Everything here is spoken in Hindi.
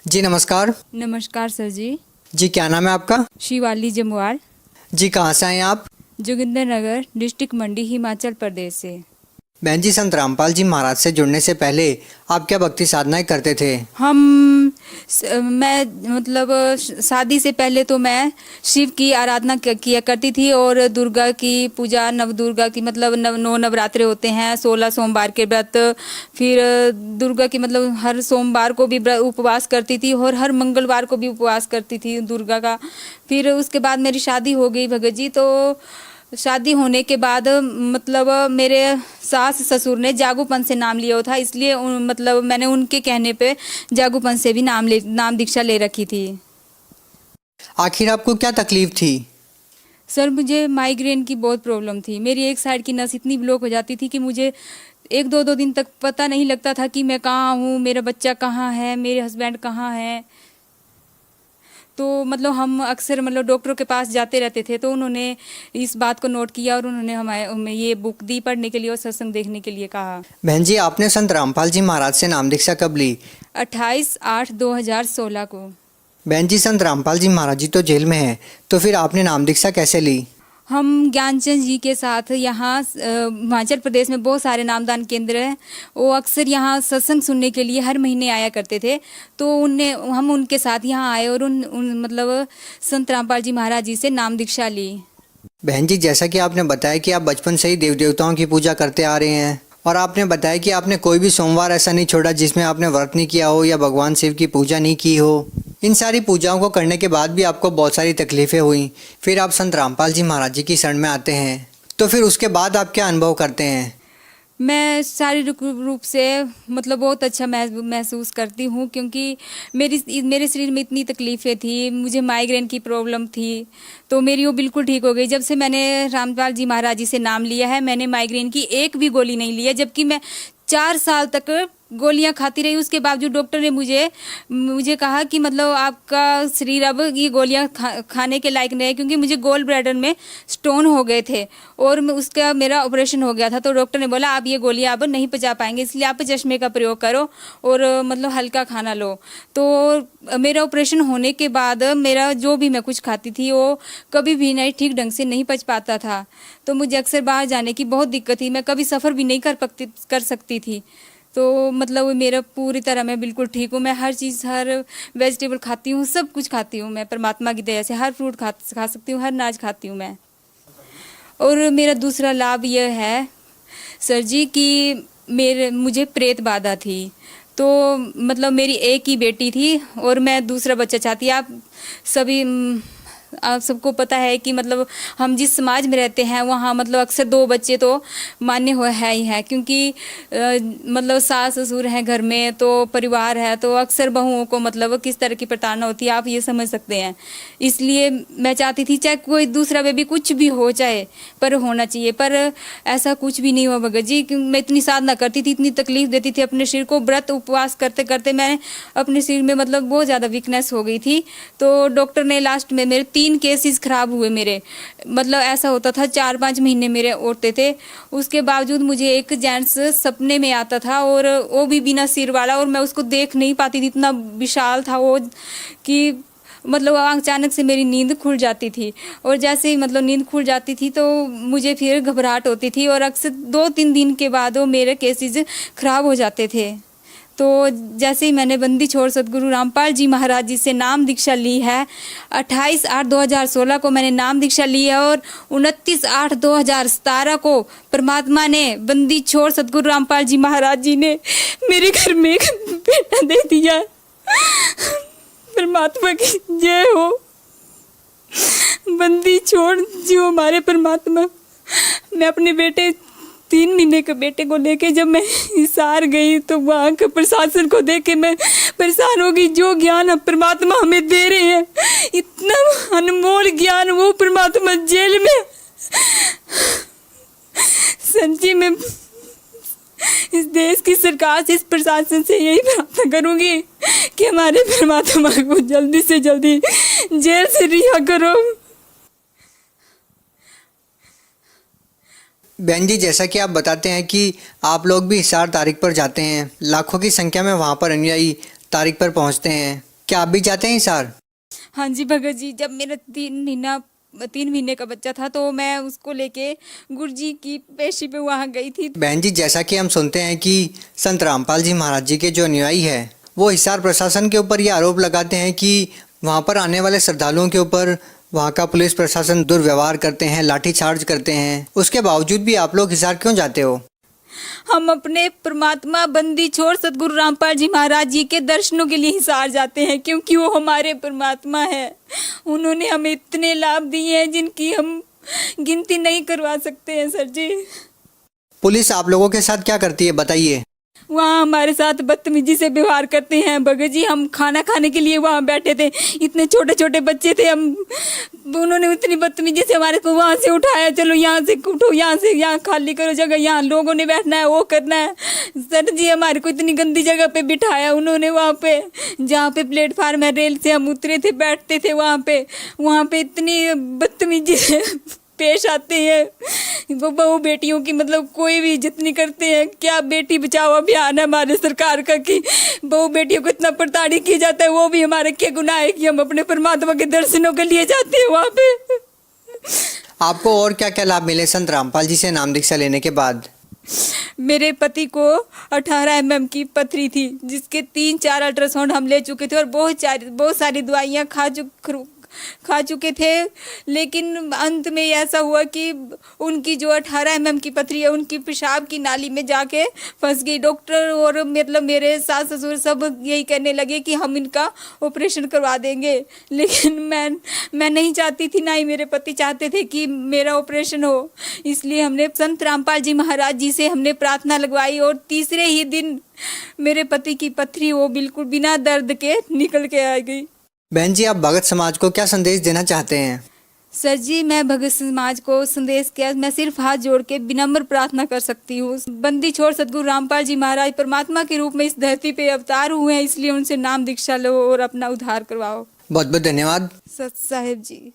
जी नमस्कार। नमस्कार सर जी। जी क्या नाम है आपका? शिवाली जमवाल। जी कहाँ से आए हैं आप? जोगिंदर नगर डिस्ट्रिक्ट मंडी हिमाचल प्रदेश से। बहन जी, संत रामपाल जी महाराज से जुड़ने से पहले आप क्या भक्ति साधनाएं करते थे? मैं मतलब शादी से पहले तो मैं शिव की आराधना किया करती थी और दुर्गा की पूजा, नव दुर्गा की मतलब नौ नवरात्रे होते हैं, 16 सोमवार के व्रत। फिर दुर्गा की मतलब हर सोमवार को भी उपवास करती थी और हर मंगलवार को भी उपवास करती थी दुर्गा का। फिर उसके बाद मेरी शादी हो गई भगत जी। तो शादी होने के बाद मतलब मेरे सास ससुर ने जागूपन से नाम लिया था, इसलिए मतलब मैंने उनके कहने पे जागूपन से भी नाम दीक्षा ले रखी थी। आखिर आपको क्या तकलीफ थी? सर मुझे माइग्रेन की बहुत प्रॉब्लम थी। मेरी एक साइड की नस इतनी ब्लॉक हो जाती थी कि मुझे एक दो दिन तक पता नहीं लगता था कि मैं कहाँ हूँ, मेरा बच्चा कहाँ है, मेरे हस्बैंड कहाँ है। तो मतलब हम अक्सर मतलब डॉक्टरों के पास जाते रहते थे, तो उन्होंने इस बात को नोट किया और उन्होंने हमें ये बुक दी पढ़ने के लिए और सत्संग देखने के लिए कहा। बहन जी, आपने संत रामपाल जी महाराज से नाम दीक्षा कब ली? 28/8/2016 को। बहन जी, संत रामपाल जी महाराज जी तो जेल में हैं, तो फिर आपने नाम दीक्षा कैसे ली? हम ज्ञानचंद जी के साथ यहाँ हिमाचल प्रदेश में बहुत सारे नामदान केंद्र हैं, वो अक्सर यहाँ सत्संग सुनने के लिए हर महीने आया करते थे। तो हम उनके साथ यहाँ आए और उन मतलब संत रामपाल जी महाराज जी से नाम दीक्षा ली। बहन जी, जैसा कि आपने बताया कि आप बचपन से ही देव देवताओं की पूजा करते आ रहे हैं और आपने बताया कि आपने कोई भी सोमवार ऐसा नहीं छोड़ा जिसमें आपने व्रत नहीं किया हो या भगवान शिव की पूजा नहीं की हो। इन सारी पूजाओं को करने के बाद भी आपको बहुत सारी तकलीफ़ें हुई। फिर आप संत रामपाल जी महाराज जी की शरण में आते हैं, तो फिर उसके बाद आप क्या अनुभव करते हैं? मैं शारीरिक रूप से मतलब बहुत अच्छा महसूस करती हूँ, क्योंकि मेरे शरीर में इतनी तकलीफ़ें थी, मुझे माइग्रेन की प्रॉब्लम थी, तो मेरी वो बिल्कुल ठीक हो गई। जब से मैंने रामपाल जी महाराज जी से नाम लिया है, मैंने माइग्रेन की एक भी गोली नहीं ली है, जबकि मैं 4 साल तक गोलियां खाती रही। उसके बावजूद डॉक्टर ने मुझे कहा कि मतलब आपका शरीर अब ये गोलियां खाने के लायक नहीं है, क्योंकि मुझे गोल ब्लैडर में स्टोन हो गए थे और उसका मेरा ऑपरेशन हो गया था। तो डॉक्टर ने बोला आप ये गोलियां अब नहीं पचा पाएंगे, इसलिए आप चश्मे का प्रयोग करो और मतलब हल्का खाना लो। तो मेरा ऑपरेशन होने के बाद मेरा जो भी मैं कुछ खाती थी वो कभी भी नहीं ठीक ढंग से नहीं पच पाता था। तो मुझे अक्सर बाहर जाने की बहुत दिक्कत थी, मैं कभी सफ़र भी नहीं कर सकती थी। तो मतलब मेरा पूरी तरह मैं बिल्कुल ठीक हूँ। मैं हर चीज़, हर वेजिटेबल खाती हूँ, सब कुछ खाती हूँ मैं, परमात्मा की दया से हर फ्रूट खा सकती हूँ, हर अनाज खाती हूँ मैं। और मेरा दूसरा लाभ यह है सर जी कि मुझे प्रेत बाधा थी। तो मतलब मेरी एक ही बेटी थी और मैं दूसरा बच्चा चाहती। आप सबको पता है कि मतलब हम जिस समाज में रहते हैं वहाँ मतलब अक्सर 2 बच्चे तो मान्य हो है ही है, क्योंकि मतलब सास ससुर हैं घर में, तो परिवार है, तो अक्सर बहुओं को मतलब किस तरह की प्रताड़ना होती है आप ये समझ सकते हैं। इसलिए मैं चाहती थी चाहे कोई दूसरा बेबी कुछ भी हो जाए, पर होना चाहिए, पर ऐसा कुछ भी नहीं हुआ भगत जी। मैं इतनी साधना करती थी, इतनी तकलीफ देती थी अपने शरीर को, व्रत उपवास करते करते मैं अपने शरीर में मतलब बहुत ज़्यादा वीकनेस हो गई थी। तो डॉक्टर ने लास्ट में मेरे 3 केसेस खराब हुए मेरे, मतलब ऐसा होता था 4-5 महीने मेरे ओढ़ते थे। उसके बावजूद मुझे एक जेंट्स सपने में आता था और वो भी बिना सिर वाला, और मैं उसको देख नहीं पाती थी, इतना विशाल था वो कि मतलब अचानक से मेरी नींद खुल जाती थी। और जैसे ही मतलब नींद खुल जाती थी तो मुझे फिर घबराहट होती थी और अक्सर 2-3 दिन के बाद वो मेरे केसेस खराब हो जाते थे। तो जैसे ही मैंने बंदी छोड़ सदगुरु रामपाल जी महाराज जी से नाम दीक्षा ली है, 28/8/2016 को मैंने नाम दीक्षा ली है और 29/8/2017 को परमात्मा ने बंदी छोड़ सदगुरु रामपाल जी महाराज जी ने मेरे घर में एक बेटा दे दिया। परमात्मा की जय हो। बंदी छोड़ जो हमारे परमात्मा। मैं अपने बेटे 3 महीने के बेटे को लेके जब मैं हिसार गई तो वहाँ के प्रशासन को देख के मैं परेशान हो गई। जो ज्ञान हम परमात्मा हमें दे रहे हैं, इतना अनमोल ज्ञान, वो परमात्मा जेल में। सच्ची में इस देश की सरकार से, इस प्रशासन से यही प्रार्थना करूंगी कि हमारे परमात्मा को जल्दी से जल्दी जेल से रिहा करो। बहन जी, जैसा कि आप बताते हैं कि आप लोग भी हिसार तारीख पर जाते हैं, लाखों की संख्या में वहाँ पर अनुयायी तारीख पर पहुँचते हैं, क्या आप भी जाते हैं हिसार? हाँ जी भगत जी, जब मेरा 3 महीने का बच्चा था तो मैं उसको लेके गुरुजी की पेशी पे वहाँ गई थी। बहन जी, जैसा कि हम सुनते हैं कि संत रामपाल जी महाराज जी के जो अनुयायी है वो हिसार प्रशासन के ऊपर ये आरोप लगाते हैं कि वहाँ पर आने वाले श्रद्धालुओं के ऊपर वहाँ का पुलिस प्रशासन दुर्व्यवहार करते हैं, लाठीचार्ज करते हैं। उसके बावजूद भी आप लोग हिसार क्यों जाते हो? हम अपने परमात्मा बंदी छोड़ सतगुरु रामपाल जी महाराज जी के दर्शनों के लिए हिसार जाते हैं, क्योंकि वो हमारे परमात्मा है। उन्होंने हमें इतने लाभ दिए हैं जिनकी हम गिनती नहीं करवा सकते हैं सर जी। पुलिस आप लोगों के साथ क्या करती है, बताइए? वहाँ हमारे साथ बदतमीजी से व्यवहार करते हैं भगत जी। हम खाना खाने के लिए वहाँ बैठे थे, इतने छोटे छोटे बच्चे थे हम, उन्होंने इतनी बदतमीजी से हमारे को वहाँ से उठाया, चलो यहाँ से उठो, यहाँ से यहाँ खाली करो जगह, यहाँ लोगों ने बैठना है, वो करना है। सर जी हमारे को इतनी गंदी जगह पे बिठाया उन्होंने, वहाँ पे जहाँ पे प्लेटफार्म है, रेल से हम उतरे थे, बैठते थे वहाँ पे इतनी बदतमीजी से पेश आते हैं। वो बहू बेटियों की मतलब कोई भी इज्जत नहीं करते हैं। क्या बेटी बचाओ अभियान है हमारे सरकार का कि बहू बेटियों को इतना प्रताड़ित किया जाता है, वो भी हमारे क्या गुनाह है कि हम अपने परमात्मा के दर्शनों के लिए जाते हैं वहाँ पे। आपको और क्या क्या लाभ मिले संत रामपाल जी से नाम दीक्षा लेने के बाद? मेरे पति को 18 mm की पथरी थी, जिसके 3-4 अल्ट्रासाउंड हम ले चुके थे और बहुत सारी दवाइयाँ खा चुके थे। लेकिन अंत में ऐसा हुआ कि उनकी जो 18 mm की पथरी है उनकी पेशाब की नाली में जाके फंस गई। डॉक्टर और मतलब मेरे सास ससुर सब यही कहने लगे कि हम इनका ऑपरेशन करवा देंगे, लेकिन मैं नहीं चाहती थी, ना ही मेरे पति चाहते थे कि मेरा ऑपरेशन हो। इसलिए हमने संत रामपाल जी महाराज जी से हमने प्रार्थना लगवाई और तीसरे ही दिन मेरे पति की पथरी वो बिल्कुल बिना दर्द के निकल के आ गई। बहन जी, आप भगत समाज को क्या संदेश देना चाहते हैं? सर जी मैं भगत समाज को संदेश क्या, मैं सिर्फ हाथ जोड़ के विनम्र प्रार्थना कर सकती हूँ। बंदी छोड़ सतगुरु रामपाल जी महाराज परमात्मा के रूप में इस धरती पे अवतार हुए हैं, इसलिए उनसे नाम दीक्षा लो और अपना उद्धार करवाओ। बहुत बहुत धन्यवाद सत साहिब जी।